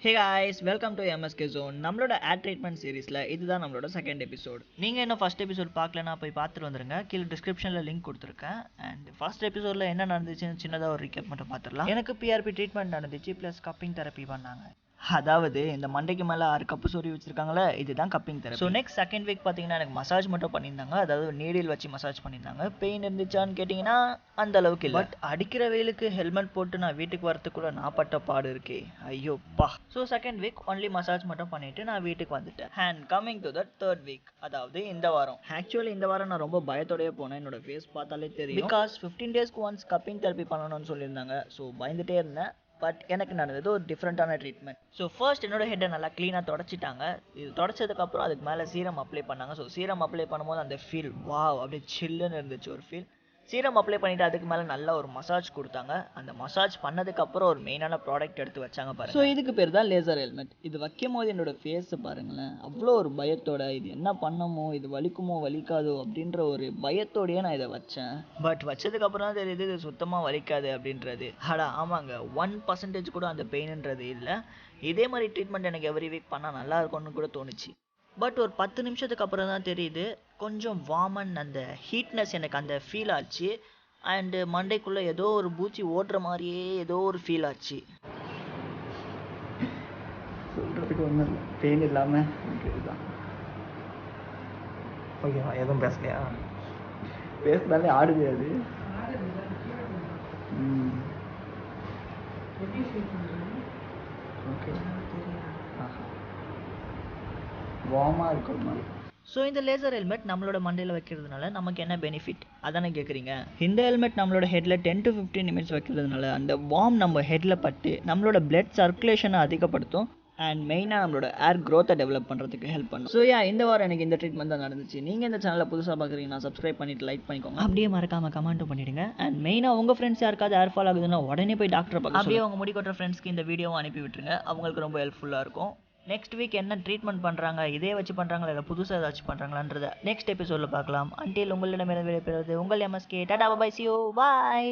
Hey guys, welcome to MSK Zone. நம்மளோட ad treatment சீரிஸ்ல இதுதான் நம்மளோட செகண்ட் எபிசோட். நீங்க இன்னும் ஃபர்ஸ்ட் எபிசோட் பார்க்கலனா போய் பார்த்துட்டு வந்துருங்க. கீழ டிஸ்கிரிப்ஷன்ல லிங்க் கொடுத்துருக்கேன். அண்ட் ஃபர்ஸ்ட் எபிசோட்ல என்ன நடந்துச்சுன்னு சின்னதா ஒரு ரீகேப் மட்டும் பார்த்துடலாம். எனக்கு PRP ட்ரீட்மெண்ட் நடந்துச்சு, ப்ளஸ் கப்பிங் தெரப்பி பண்ணாங்க. அதாவது இந்த மண்டைக்கு மேலே 6 கப்பு சொறி வச்சிருக்காங்களே, இதுதான் cupping therapy. So next second week பார்த்தீங்கன்னா எனக்கு மசாஜ் மட்டும் பண்ணியிருந்தாங்க. அதாவது நீடில் வச்சு மசாஜ் பண்ணியிருந்தாங்க. பெயின் இருந்துச்சான்னு கேட்டிங்கன்னா அந்த அளவுக்கு இல்லை. பட் அடிக்கிற வெயிலுக்கு ஹெல்மெட் போட்டு நான் வீட்டுக்கு வரத்துக்குள்ள நான் பட்ட பாடு இருக்கே, ஐயோப்பா. So second week only massage மட்டும் பண்ணிட்டு நான் வீட்டுக்கு வந்துட்டேன். And coming to the third week, அதாவது இந்த வாரம். ஆக்சுவலி இந்த வாரம் நான் ரொம்ப பயத்தோடய போனேன். என்னோட ஃபேஸ் பார்த்தாலே தெரியும். பிகாஸ் 15 டேஸ்க்கு ஒன்ஸ் கப்பிங் தெரப்பி பண்ணணும்னு சொல்லியிருந்தாங்க. ஸோ பயந்துட்டே இருந்தேன். பட் எனக்கு நடந்தது ஒரு டிஃப்ரெண்ட்டான ட்ரீட்மெண்ட். ஸோ ஃபர்ஸ்ட் என்னோட ஹெட்டை நல்லா க்ளீனாக தொடச்சிட்டாங்க. இது தொடச்சதுக்கப்புறம் அதுக்கு மேலே சீரம் அப்ளை பண்ணாங்க. ஸோ சீரம் அப்ளை பண்ணும்போது அந்த ஃபீல் வாவ், அப்படியே சில்லுன்னு இருந்துச்சு ஒரு ஃபீல். சீரம் அப்ளை பண்ணிவிட்டு அதுக்கு மேலே நல்ல ஒரு மசாஜ் கொடுத்தாங்க. அந்த மசாஜ் பண்ணதுக்கப்புறம் ஒரு மெயினான ப்ராடக்ட் எடுத்து வச்சாங்க பாருங்க. ஸோ இதுக்கு பேர் தான் லேசர் ஹெல்மெட். இது வைக்கும் போது என்னோட ஃபேஸை பாருங்களேன், அவ்வளோ ஒரு பயத்தோட, இது என்ன பண்ணமோ, இது வலிக்குமோ வலிக்காதோ அப்படின்ற ஒரு பயத்தோடையே நான் இதை வச்சேன். பட் வச்சதுக்கப்புறம் தான் தெரியுது இது சுத்தமாக வலிக்காது அப்படின்றது. அடா ஆமாங்க, 1% கூட அந்த பெயின்ன்றது இல்லை. இதே மாதிரி ட்ரீட்மெண்ட் எனக்கு எவ்ரி வீக் பண்ணால் நல்லா இருக்கும்னு கூட தோணுச்சு. பட் ஒரு 10 நிமிஷத்துக்கு அப்புறம் தான் தெரியுது கொஞ்சம் வார்மன், அந்த ஹீட்னஸ் எனக்கு அந்த ஃபீல் ஆச்சு. அண்டு மண்டைக்குள்ளே ஏதோ ஒரு பூச்சி ஓட்டுற மாதிரியே ஏதோ ஒரு ஃபீல் ஆச்சு. சொல்கிறதுக்கு ஒன்றும் இல்லை, பெயின் இல்லாமல் இதுதான். ஓகேவா, எதுவும் பேசலையா? பேசினாலே ஆடுது அது. ஓகே, வார்மாக இருக்கும் மாதிரி. ஸோ இந்த லேசர் ஹெல்மெட் நம்மளோட மண்டையில் வைக்கிறதுனால நமக்கு என்ன பெனிஃபிட் அதானே கேட்குறீங்க. இந்த ஹெல்மெட் நம்மளோட ஹெட்டில் 10 to 15 நிமிட்ஸ் வைக்கிறதுனால அந்த வார்ம் நம்ம ஹெட்டில் பட்டு நம்மளோட பிளட் சர்க்குலேஷனை அதிகப்படுத்தும். அண்ட் மெயினாக நம்மளோட ஏர் க்ரோத்தை டெவலப் பண்ணுறதுக்கு ஹெல்ப் பண்ணும். ஸோ இந்த வாரம் எனக்கு இந்த ட்ரீட்மெண்ட் தான் நடந்துச்சு. நீங்கள் இந்த சேனலை புதுசாக பார்க்குறீங்கன்னா சப்ஸ்கிரைப் பண்ணிட்டு லைக் பண்ணிக்கோங்க. அப்படியே மறக்காமல் கமெண்ட்டும் பண்ணிடுங்க. அண்ட் மெயினாக உங்கள் ஃப்ரெண்ட்ஸ் யாருக்காவது ஏர் ஃபால் ஆகுதுன்னா உடனே போய் டாக்டரை பார்க்க, அப்படியே அவங்க முடி கொட்டுற ஃப்ரெண்ட்ஸ்க்கு இந்த வீடியோவை அனுப்பி விட்டுருங்க. அவங்களுக்கு ரொம்ப ஹெல்ப்ஃபுல்லாக இருக்கும். நெக்ஸ்ட் வீக் என்ன ட்ரீட்மெண்ட் பண்ணுறாங்க, இதே வச்சு பண்ணுறாங்களா இல்லை புதுசாக ஏதாச்சும் பண்ணுறாங்களான்றத நெக்ஸ்ட் எபிசோடில் பார்க்கலாம். அன்டில் உங்களிடமிருந்து விடைபெறுவது உங்கள் MSK. Tata bye, see you, bye.